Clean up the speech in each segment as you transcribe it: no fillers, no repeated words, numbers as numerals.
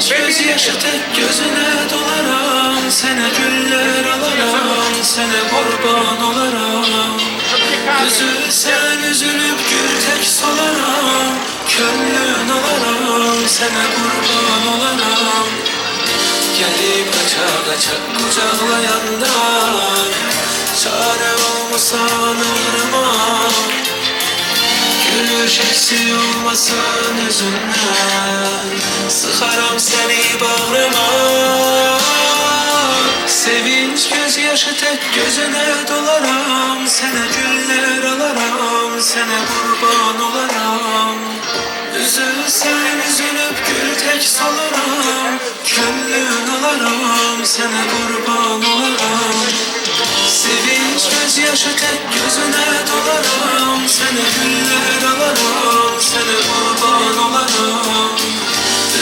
gözyaşı tek gözüne dolaram. Sene güller alaram, sene kurban olaram. Üzülsen üzülüp gül tek solaram. Könlün alaram, sene kurban olaram. Gelip kaça kaça kucaklayandan çare olmasan ağrıma. Gülüş eksiği olmasın yüzünden, sıkarım seni bağrıma. Sevinç gözyaşı tek gözüne dolaram. Sene güller alaram, sene kurban olaram. Üzülsen üzülüp gül tek solaram. Könlün alaram, sene kurban olaram. Sevinç gözyaşı tek gözüne dolaram. Sene güller alaram, sene kurban olaram.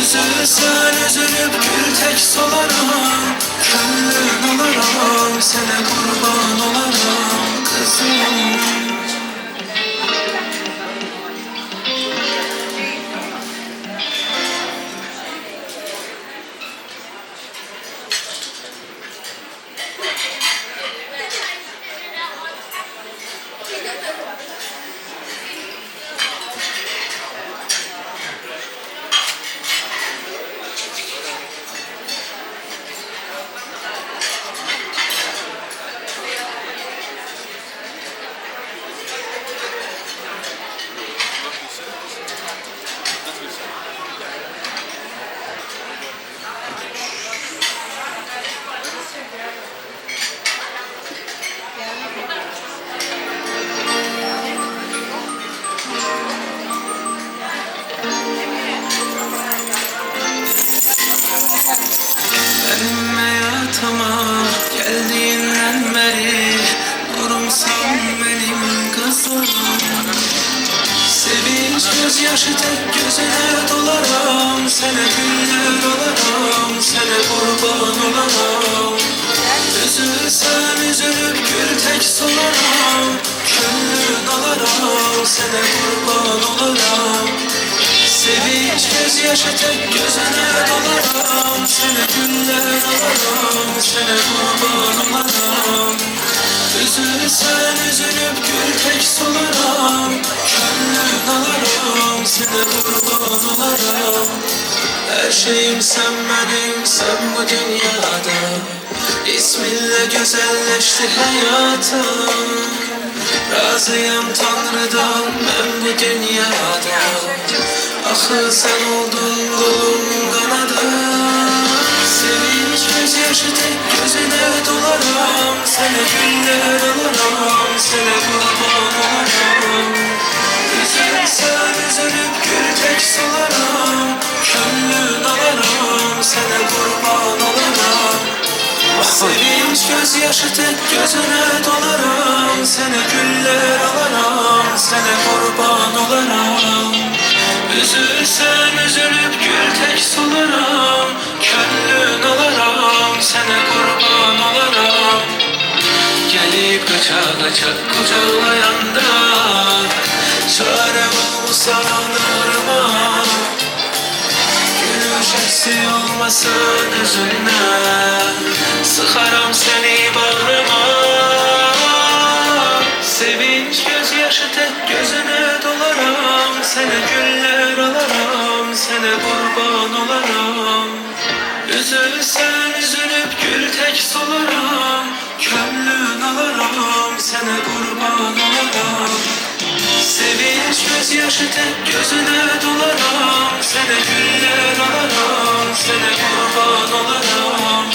Üzülsen üzülüp gül tek solaram. Könlün alaram, sene kurban olaram kızım. Benim hayatıma geldiğinden beri nurumsan benim kızım. Sevinç gözyaşı tek gözüne dolaram. Sene güller alaram, sene kurban olaram. Üzülsen üzülüp gül tek solaram. Könlün alaram, sene kurban olaram. Sevinç gözyaşı tek gözüne dolaram. Sene güller alaram, sene kurban olaram. Üzülsen üzülüp gül tek solaram. Könlün alaram, sene kurban olaram. Her şeyim sen benim, sen bu dünyada. İsminle güzelleşti hayatım. Razıyım Tanrı'dan ben bu dünyada. Ahı sen oldun kolum kanadım. Sevinç gözyaşı tek gözüne dolaram. Sene güller alaram, sene kurban olaram. Üzülsen üzülüp gül tek solaram. Könlün alaram, sene kurban olaram. Sevinç gözyaşı tek gözüne dolaram. Sene güller alaram, sene kurban olaram. Üzülsen üzülüp gül tek solaram. Könlün alaram, sene kurban olaram. Gelip kaça kaça kucaklayanda çare olsa ağrıma. Gülüş eksiği olmasın yüzünden, sıkarım seni bağrıma. Sevinç gözyaşı tek gözüne dolaram. Sene güller alaram, sene kurban olaram. Üzülsen üzülüp gül tek solaram. Könlün alaram, sene kurban olaram. Sevinç gözyaşı tek gözüne dolaram. Sene güller alaram, sene kurban olaram.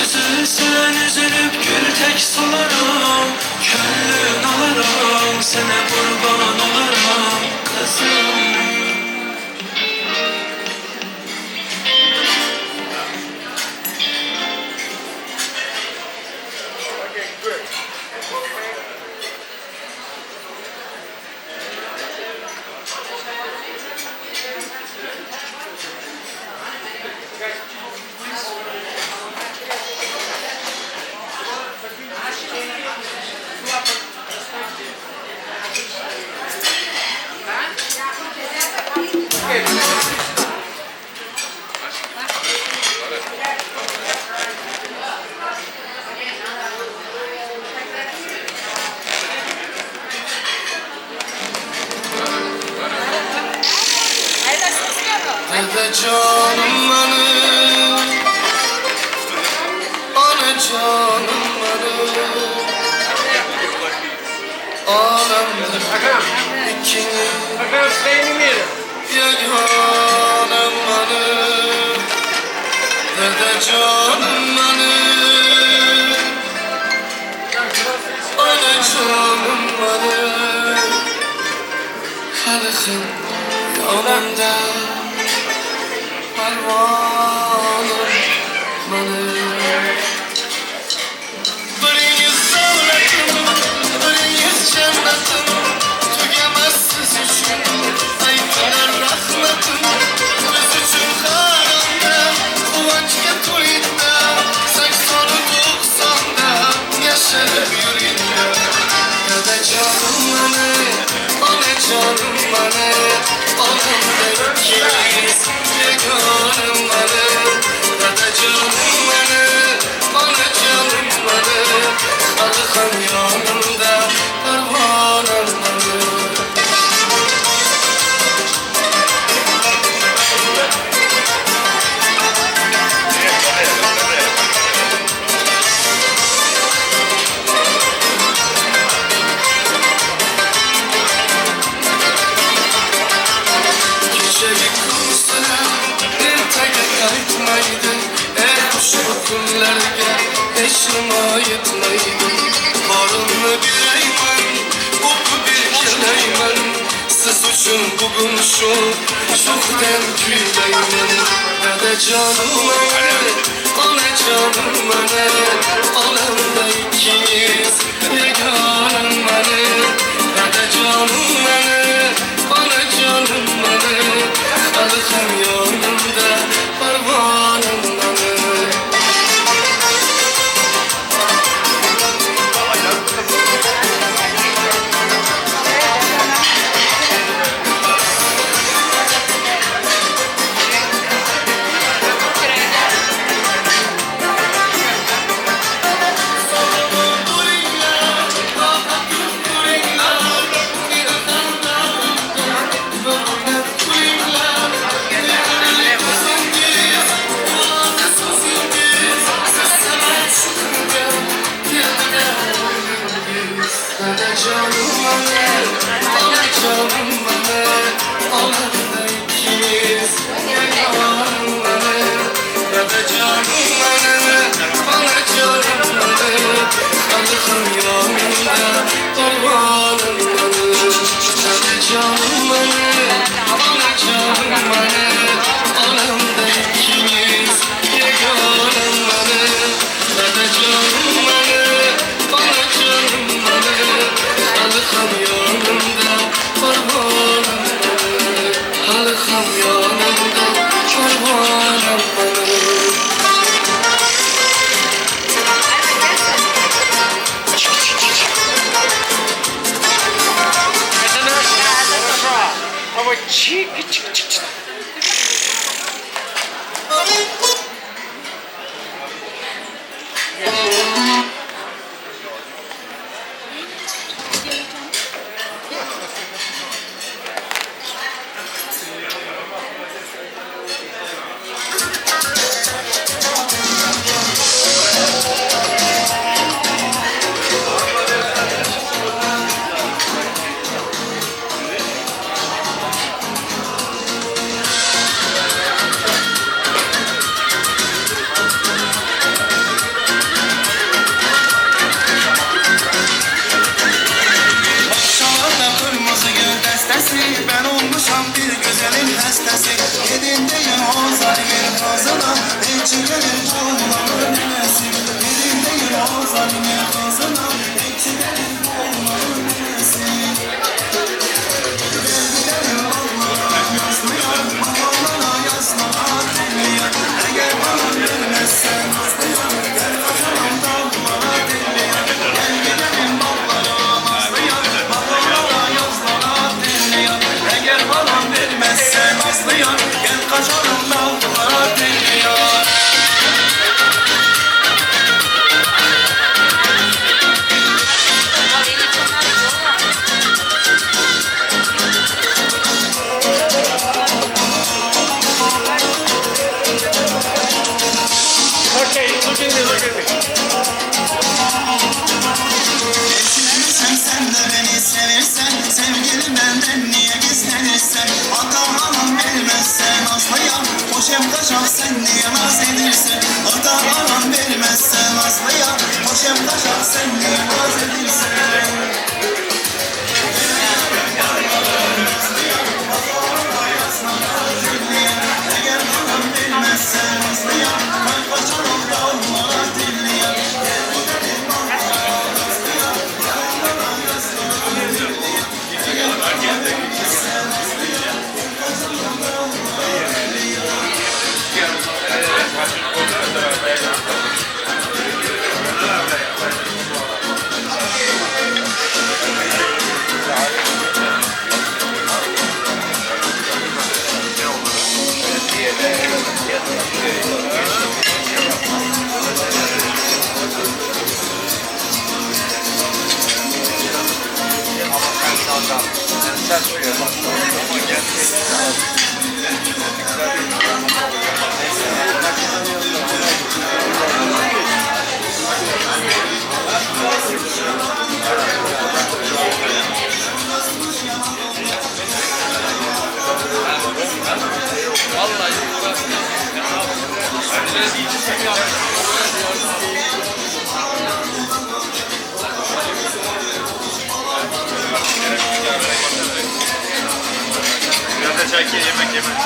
Üzülsen üzülüp gül tek solaram. Könlün alaram, sene kurban olaram kızım. Dede canım benim, ana canım benim. Alemde ikiniz yeganem benim. Dede canım benim, ana canım benim. Halkın yanımda parvanım benim. Biriniz zavletim, biriniz cennetim. Tügemezsiz üçün ayıplar rahmetim. Biz üçün haramda, kıvanç getirinde. 80-90'da yaşarım yüreğimde. Dede canım benim, ana canım benim. Alemde ikimiz yeganem benim. Dede canım benim, ana canım benim. Halkın yanımda pervanem benim. Gecelik kumsala ertege kaytmaydı. Şu günlerge eşrima yetmeydi. Barınlı bir eymen, koku bir keleymen. Siz üçün bugün şokden güyleymen. Dede canım benim, ana canım benim. Alemde ikimiz yeganem benim. Dede canım benim, ana canım benim. Halkım yanımda pervanem benim. Dede canım benim, ana canım benim. Alemde ikimiz yeganem benim. Dede canım benim, ana canım benim. Halkın yanımda pervanem benim. Dede canım benim, ana canım benim. Alemde ikimiz yeganem benim. Dede canım benim, ana canım benim. Halkım yanımda pervanem benim. Halkım yanımda pervanem benim. Ben olmuşam bir güzelin hastası. Yedindeyim o zalimin kazına, ekçilerin çoğunluğu nenesi. Yedindeyim o zalimin kazına, ekçilerin çoğunluğu nenesi. Verdilerim Allah'a yazmıyor, Allah'a yazmaya demiyor. Eğer bana vermezsen yazmıyor, gel kaçalım dağlara demiyor. Gel gidelim Allah'a yazmıyor, Allah'a yazmaya demiyor. Eğer bana vermezsen yazmıyor, gel kaçalım dağlara demiyor. Hoşem kaçak sen niye naz edirsen, ata anam vermezsen Nazlıya. Hoşem kaçak sen niye naz edirsen. Eğer anam vermezsen Nazlıya, ben kaçarım dağlara dilliye. Biraz da çay yemek yemek.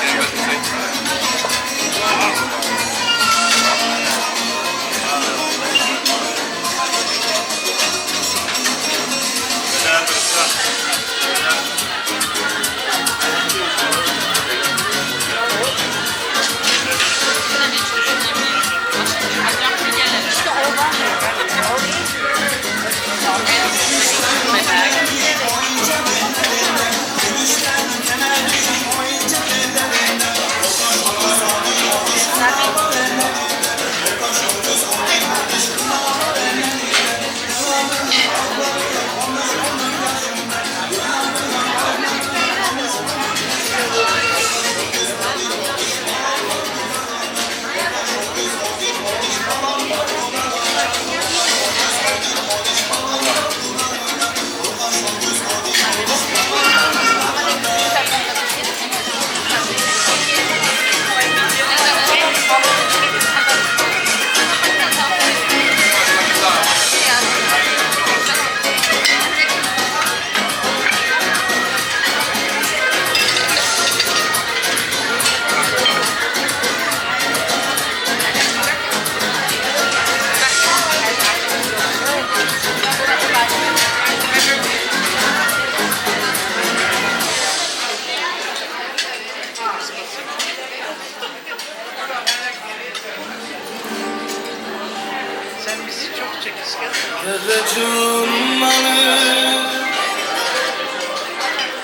Sen bizi çok çekişken. Karıcığım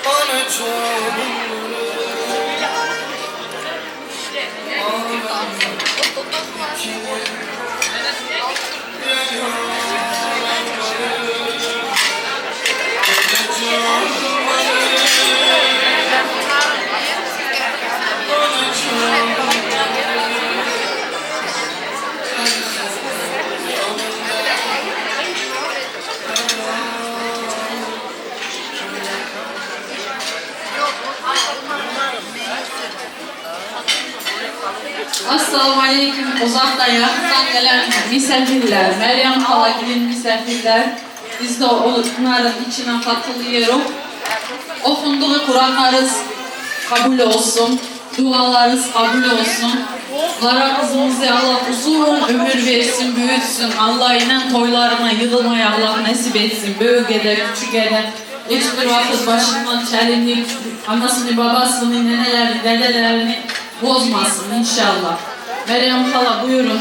anacığım Assalamu aleyküm. Uzaktan yakından gelen misafirler, Meryem Halakil'in misafirler. Biz de onların içine katılıyoruz. Okunduğu Kur'anlarınız kabul olsun, dualarınız kabul olsun. Lara kızımızı Allah uzun ömür versin, büyütsün. Allah ile toylarına yığılmaya Allah nasip etsin. Büyük eder, küçük eder. Hiçbir vakit başından çelinlik, anasını, babasını, nenelerini, dedelerini bozmasın inşallah. Meryem hala buyurun.